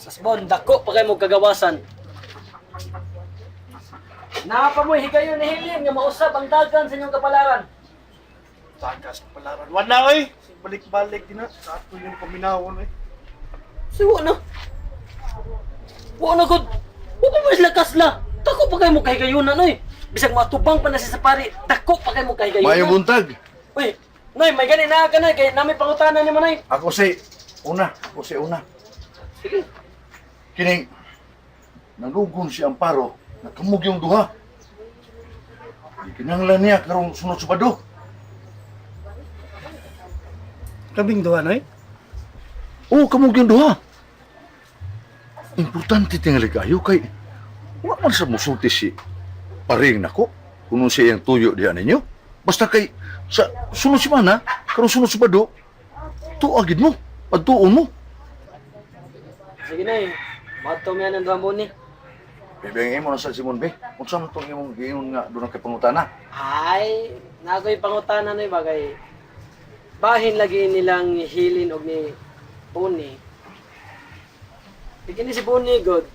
Sasbon, dako pa kayo mo kagawasan. Napa mo higayon ni Hilin nga mausap ang dagan sa inyong kapalaran. Tagas palaran. Wala oy. Balik-balik din na. Sa ato yung paminawon eh. Siwa na. Wa na gud. Wa pa mas lakas la. Dako pa kayo mo kahigayunan oy. Bisag matubang pa na si Sapari, dako pa kayo mo kahigayunan. Mayo buntag. Uy, Noy, may gani na ka na kay nami pangutanan ni mo Noy. Ako si una. Sige. Kining nalugon si Amparo, nakamug yung duha. Di kinanglan niya karong sunod sa bado. Kaming duha na eh. Oo, kamug yung duha. Importante tingali kayo kay wa man sa musulti si paring nako kuno siya yung tuyo diyan ninyo. Basta kay sa sunod si mana, karong sunod sa bado, tuagid mo, pagtuon mo. Sige Noy. Mato mi ang drambo ni. Bibigyan mo na sa Simon Be. Kung saan itong imong giingon nga doon kay pangutana. Ay, nagoy pangutanan Noy bagay. Bahin lagi nilang Hilin og ni Buni. Bigyan ni si Buni god.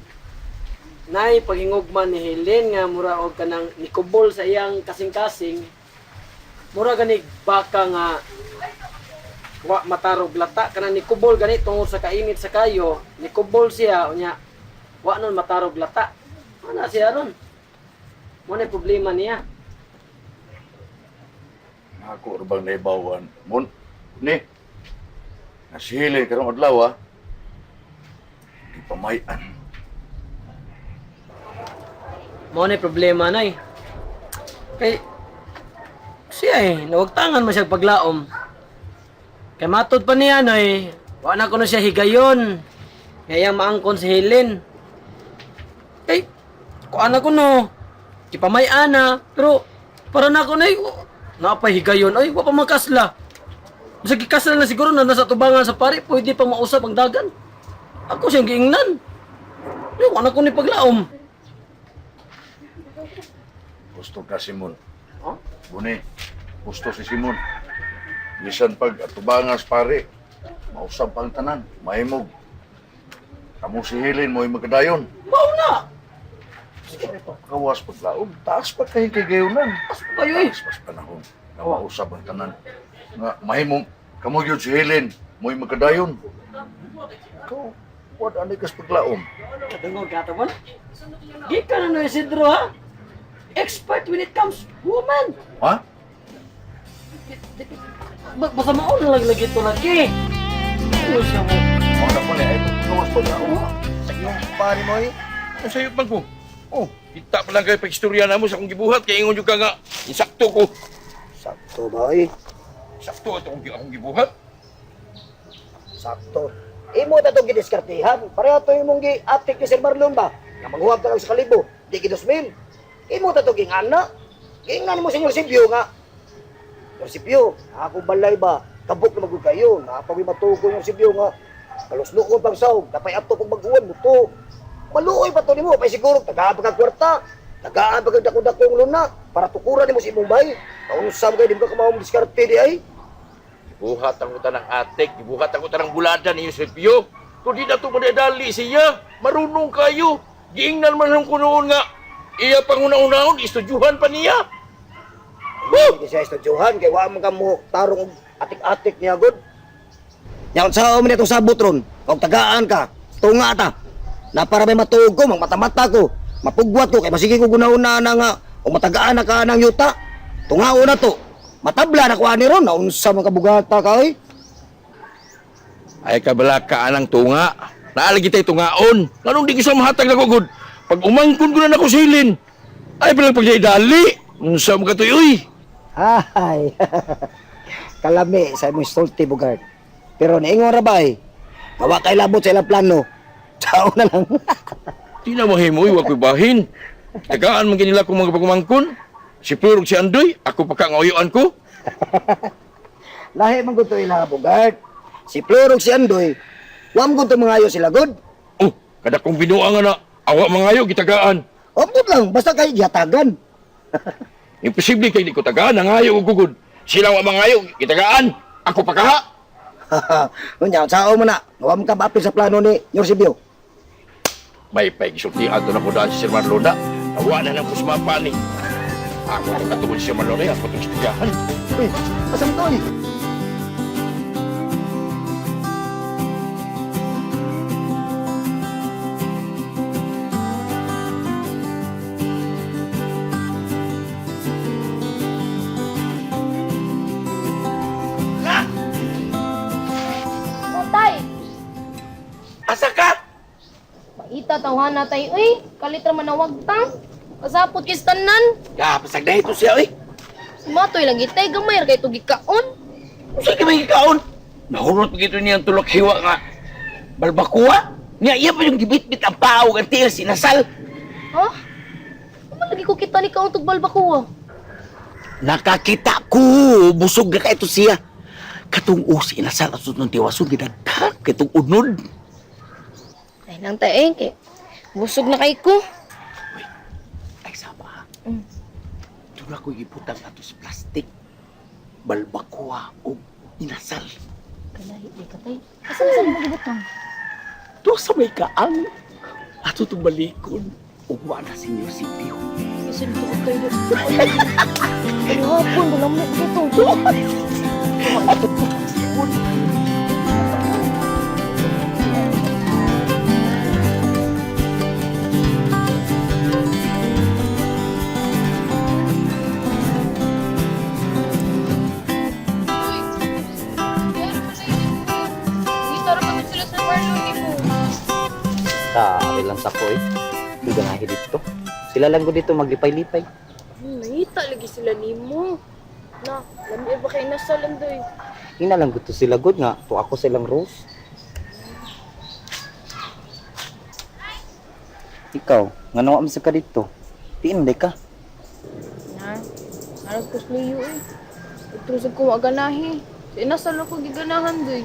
Nay paghingugman ni Hilin nga mura og kanang nikubol sa iyang kasing-kasing. Mura gani baka nga wa matarog lata kanang nikubol gani tungod sa kainit sa kayo, nikubol siya unya wa nun matarog lata. Ana siya ron. Mo na problema niya. Ako bang naibawan. Mon, ni. Nasili karong adlaw di pamayan. Mo na problema nay. Kay siya nawagtangan man siya paglaom. Kay matod pa niya noy, wa na ko na siya higayon. Kaya maangkon si Helen. Kay kuan ako no. Kipamay-ana, pero para na ako noy, napahigayon. Ay, wa pa makasla. Bisag gikasla na siguro na nasa tubangan sa pari, pwede pa mausap ang dagan. Ako siyang giingnan. Ay, wa na ko ni paglaom. Gusto ka Simon. Huh? Buni, gusto si Simon. Bisan pag atubangas pare, mausap ang tanan, mahimog. Kamu si Helen mo magkadayon. Mao na. Kawas paglaom, taas pa kay kagayunan. As pa kayo eh. Mas panahon na mausap ang tanan. Nga mahimog, kamu yun si Helen, mo magkadayon. Ikaw, what ani kas paglaom? Katungod ka mo. Di ka na no Isidro ha? Expert when it comes woman. Ha? Basta maon lang lagi ito lagi. Ano siya mo? Ako na po na, ay kawas paglaom. Yung pari mo eh. Ang sayo man ko. Oh, kita pa lang kayo pag-istorya na mo sa akong gibuhat. Kaya ingon yung ka nga, insakto ko. Sakto ba eh? Sakto ito akong gibuhat. Sakto. Imo ta itong gidiskartihan. Pareho ito yung mong gi-aptik ni Sir Marlon ba? Nga maghuwag ka lang sa kalibo. Di gi-2,000. Imo ta itong gingana. Gingana mo, Senyor Sipio nga. Senyor Sipio, ako balay ba? Kabuk na magod kayo. Napawi matuko yung Sipio nga. Kalusnukon pang sawg. Kapay ato pag maghuwan mo to. Maluoy pa to ni mo. Pay siguro, tagaan pa kag kwarta. Tagaan pa kag dako-dakong luna. Para tukuran ni mo si imong bay. Kaunsam kayo, di mo ka kamahong diskarte di ay. Gibuhat ang utan ng atik, gibuhat ang utan ng bulada ni Eusebio. Kung di na ito madadali siya, marunong kayo. Giingnan man ang kunoon nga. Iya panguna-unahon, istudyuhan pa niya. Hindi siya estudyohan, kaya wala mo ka mo tarong atik-atik niya, God. Yan, sa mo nito sa butron, kung tagaan ka, tunga ta, na para may matuog ko, mata-mata ko, mapugwat ko, kaya masige ko gunahuna na nga, kung matagaan na ka ng yuta, tungao na to, matabla na kuha ni ron, naunsa mga kabugata ka, eh. Ay kabalaka anang tunga. Naalagi tayo tungaon. Anong di ko sa mahatag na kugod? Pag umangkon ko na nakusilin, ay palang pagdali. Unsa mo katuyoy? Ay, kalami sa imong sulti, Bugard. Pero niingon ra ba, eh, gawa kay labot sa ilang plano, tao na lang. Di na mahimoy, wag ko'y bahin. Tagaan man kanila kung mga pagumangkon. Si Plurog si Andoy, ako pa ka ngayoan ko. Lahi man gud to ila, Bugard. Si Plurog si Andoy, wam gud to mangayo sila, God. Oh, kada kong binuang na, awa mangayo, gitagaan. Opo lang, basta kay giyatagan. Imposible kay di ko tagaan, nangayo o gugod. Sila wa mangayo, gitagaan. Ako pa ka. Unya, sao mo na, wam ka maapil sa plano ni Yorsibio. May pag-isultihan to na ko daan si Sir Marlon na. Nawa na ng kusmapa ni. Ako na katungod si Sir Marlon na. Ako itong istigahan. Uy, asam to eh. Tay, Asa ka? maita tawhan na tay. Uy, kalitra manawag ta. Kasapot kis tanan. Pasag na ito siya, eh. Si Matoy lagi tay gamay ra kay tugig kaon. Usa ka may kaon? Nahurot gito niyang tulok hiwa nga. Balbakuha? Niya iya pa yung gibit-bit ang pao ang tiil sinasal. Ha? Ano lagi ko kita ni kaon tug balbakuha? Nakakita ko. Busog na ka ito siya. Katong usi inasal at sunod tiwason gidaghan kitong unod. Ay lang tay kay busog na kay ko. Ay sama. Mm. Doon ako ibutang ato sa plastic. Balbakuha o inasal. Kalahi di ka tay. Asa na sa mo gibutang? Doon sa may kaang. Ato itong balikon. Uwa na si Senior Sipio. Isin to kay do. Ay hapon wala mo dito. Ato itong balikon. Kari lang sa ko eh. Hindi ka nga dito. Sila lang ko dito maglipay-lipay. Nangita lagi sila nimo. Na, lami ba kay nasalan doy? Hina lang gusto sila good nga. To ako silang rose. Ikaw, nga nawa sa ka dito. Tiinday ka. Na, aras ko sliyo eh. Itrusag ko aganahi. Inasal ako giganahan doy.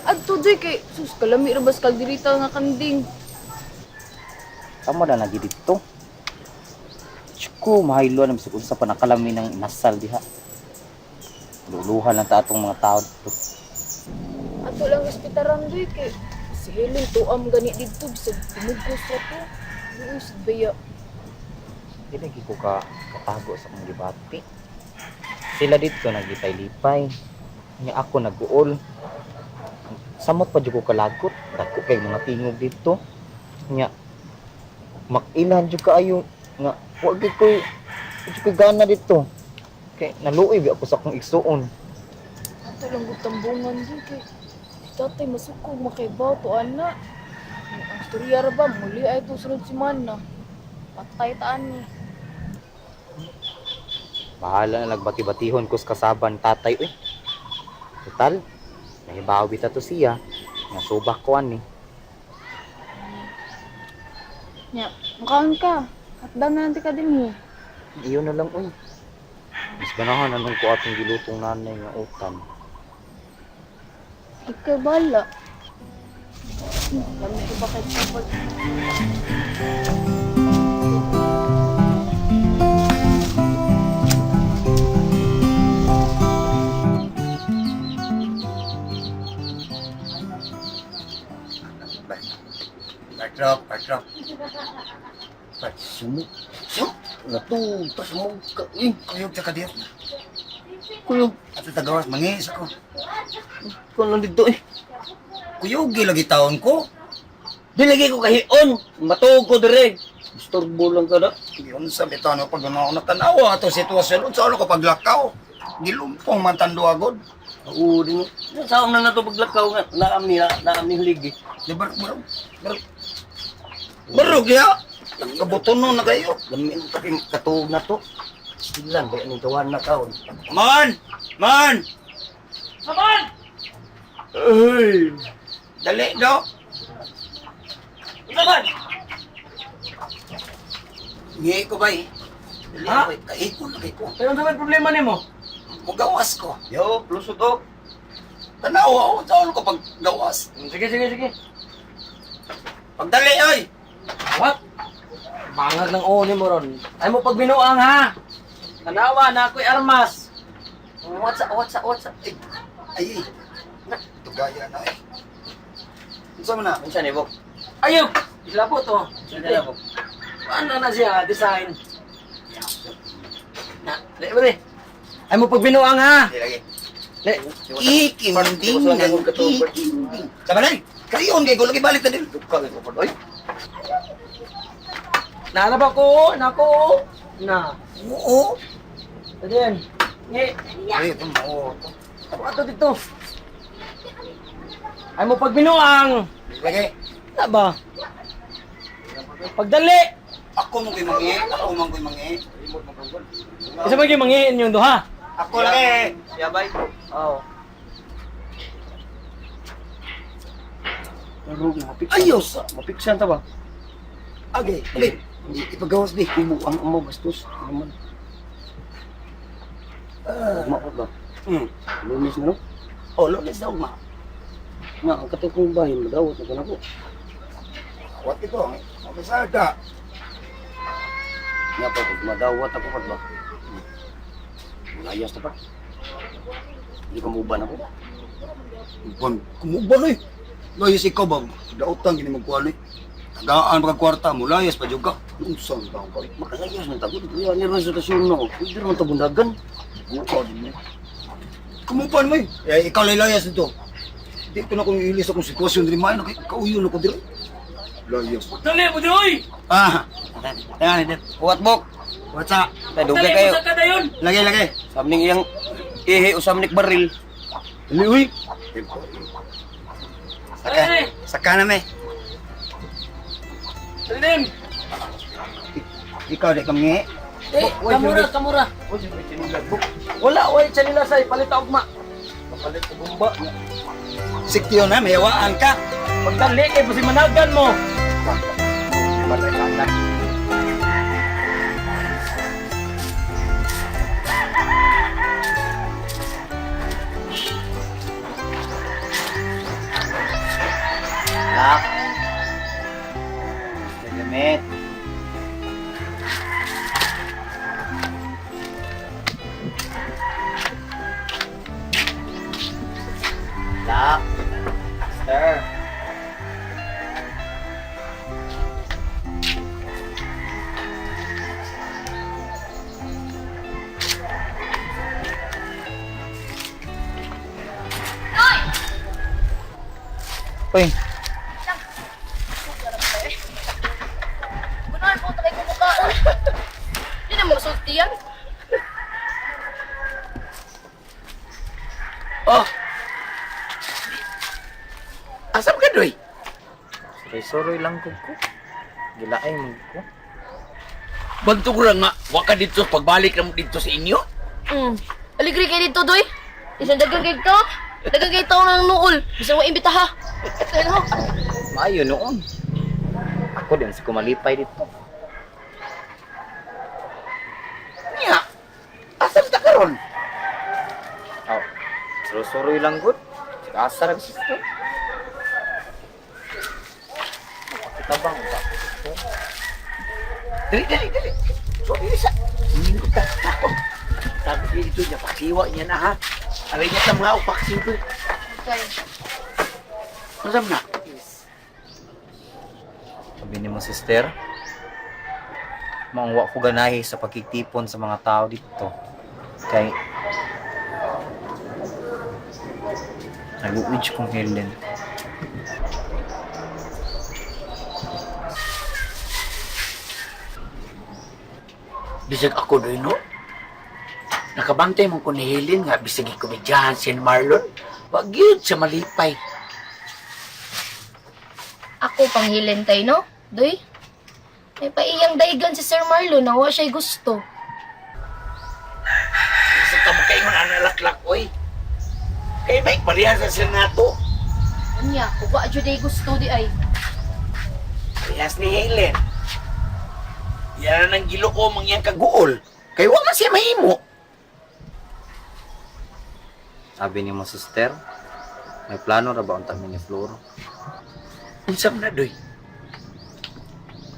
Adto doy kay sus kalami ra bas kaldirita nga kanding. Tama na lagi dito. Tsiko, mahaylo na sa unsa pa nakalami ng inasal diha. Luluhan lang ta atong mga tao dito. Ato lang hospitalan doy kay si Helen tuam gani didto bisag tumugos ra ko. Uy, baya. Di lagi ko katago sa mga debate. Sila dito naglipay-lipay. Nga ako nag-uol. Samot pa dyan ko kalagot. Dako kay mga tingog dito. Nga, makilan dyan kaayo. Nga, wag ko gana dito. Kay naluoy ako sa akong igsuon. Ato lang gutambungan doy kay tatay masukog makaibaw to ana. Ang storya ra ba muli ay to sunod semana. Patay taan ni. Bahala na nagbati-batihon ko sa kasaban tatay. Uy. Total, nahibaw bita to siya. Nga subak ko ani. Nya, makaon ka. Hatdang na nanti ka din eh. Iyon na lang uy. Mas ganahan anong ko atong gilutong nanay nga utan. Ikaw bala. Lami ko ba kay kapag... Backdrop. Sumuk. Natu, sumuk ka. Kuyog ka diyan. Kuyog. Ato tagawas, mangis ako. Kung lang dito eh. Kuyog, lagi taon ko. Dilagi ko kahion. Matuog ko dire. Istorbo lang ka na. Yun sa bitaw na pag ako natanawa ato sitwasyon. Unsa ano ko paglakaw. Gilumpong man tando agod. Oo, din mo. Saan na nato paglakaw nga. Naam ni huligi. Di barog. Barog ya. Kabuton no na kayo. Lamin taking katuog na to. Silang, kaya ni kawan na kaon. Man! Ay! Dali daw. Kaman! Ngihi ko ba eh? Dali Ha? ko eh. Kaiko na kayo. Pero ano naman problema ni mo? Mugawas ko. Yo, plusot o. Tanawa ako. Taon ko pag gawas. Sige. Pagdali ay! What? Bangag ng oni mo ron. Ay mo pag binuang ha. Tanawa na ako'y armas. What's up? Ay. Tugaya na eh. Unsa man na? Minsan eh, Bok. Ayok! Ilabot to. Sige po. Ano na siya, design. Na, di ba ni? Ay mo pagbinuang ha. Lagi. Di. Ikinding ng ikinding. Saka na kayon kay ko lagi balik na din. Dukang ko pa doy. Nalaba ko, nako. Na. Oo. Ayan. Ngi. Ay, oo. Ako ato dito. Ay mo pagbinuang. Lagi. Na ba? Pagdali. Ako mo kay mangi, ako man koy mangi. Isa ba yung manghihin yung duha? Ako lagi. Yabay. Oo. Ayos. Mapiksan ta ba? Okay, okay. Ipagawas di. Ang amo bastos. Naman. Mapot ba? Lumis na no? Oh, lunes daw ma. Nga, ang katukong bahin, madawat na ko na ko. What ito? Mabisada. Nga pa, pag madawat ako pa ba? Layas na pa. Hindi ka muban ako. Kumuban eh. Layas ikaw ba? Daotang gini magkuhan eh. Tagaan pag kwarta mo, layas pa dyan ka. Unsan ka ang palit. Makalayas ng tagod. Kaya niya rin sa tasyon na ako. Pwede naman tabundagan. Bukaw din mo. Kumuban mo eh. Eh, ikaw layas ito. Di ko na kung ilis akong sitwasyon din main. Kauyon ako din. Layas. Dali mo doy. Ah, ayan, ayan. Kuwat bok. What's up? Dugay Dali kayo. mo sa kadayon. Lagi, lagi. Samning iyang ihi o samnik baril. Dali, uy. Saka, Dali. saka na me. Dali din. Ikaw di kami. Eh, kamura, kamura. Wala, oy, chanilasay, palit og ma. Kapalit ko bomba. Siktiyo na, may hawaan ka. Pagdali kay pasi managan mo. Lak. Gamit. Lak. Sir. Uy, Bunuhan po, takay ko mukha. Hindi naman masulti yan. Oh. Asam ka doy? sorry lang ko. Gilaay mo ko. Bantu ko lang nga, waka dito pagbalik na mo dito sa inyo. Aligri kayo dito, Doy. Isang dagang kayo ka. Dagang kayo tao ng nuol. Bisa mo imbita ha. Ano? Maayo noon. Ako din si kumalipay dito. Niya, asam ta karon? Oh, sorry lang gud. Asar ang sister. Kita bang ba? Dali, dali, dali. So, isa. Hindi ko ta. Ako. Sabi dito niya, pakiwa niya na ha. Aray niya sa mga upaksin ko. Okay. Masam na. Sabi ni mo sister, maungwa ko ganahi sa pagkitipon sa mga tao dito. Kay nag-uwid kong Helen. Bisag ako doon, no? Nakabantay mo ko ni Helen nga bisag ikomedyahan si Marlon. Wag yun sa malipay. Ako pang hilentay, no? Doy? May paiyang daigan si Sir Marlon na wa siya'y gusto. Bisag ka makaingon ang nalaklak, oy. Kaya may parihan sa Senato. Anya, kung wa dyan ay gusto di ay. Parehas ni Helen. Yan ang gilo ko mangyang kaguol. Kaya wala siya mahimo. Sabi ni mo sister, may plano ra ba untang ni Flor? Unsam na, doy.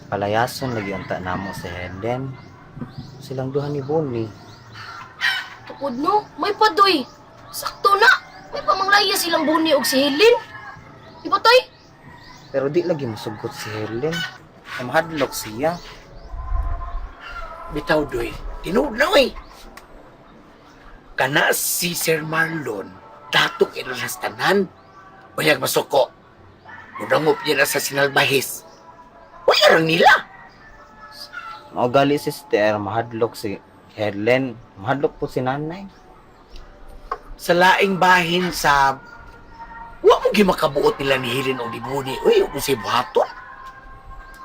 Palayason lagi unta namo si Helen. Silang duha ni Bonnie. Tukod no, may padoy. Sakto na. May pamanglaya silang Buni og si Helen. Di ba, Toy? Pero di lagi masugot si Helen. Ay mahadlok siya. Bitaw doy, tinuod na oy. Kana si Sir Marlon, datok ilas tanan. Uyag masuko. Mudangop niya na sa sinalbahis. Uyarang nila. Mao gali sister, mahadlok si Helen. Mahadlok po si nanay. Sa laing bahin sa... Wa mo gimakabuot nila ni Helen o Dibuni. Uy, kung si buhaton.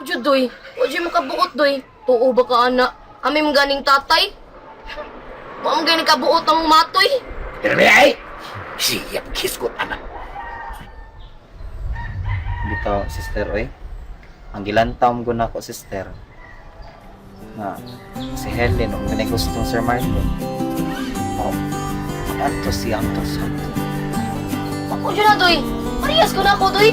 Diyo, doy. O diyo makabuot, doy. Tuo ba ka, anak? Kami mong ganing tatay? Wa mong ganing kabuot ang matoy? Pero may ay! Siyap kiskot, anak. Bitaw, sister, oy. Ang gilantaw mo na ko, sister. Nga, si Helen, ang ganay gustong Sir Marlon. Oh, mag-antos siyang tos. Ako diyo na, doy. Parehas ko na ako, doy.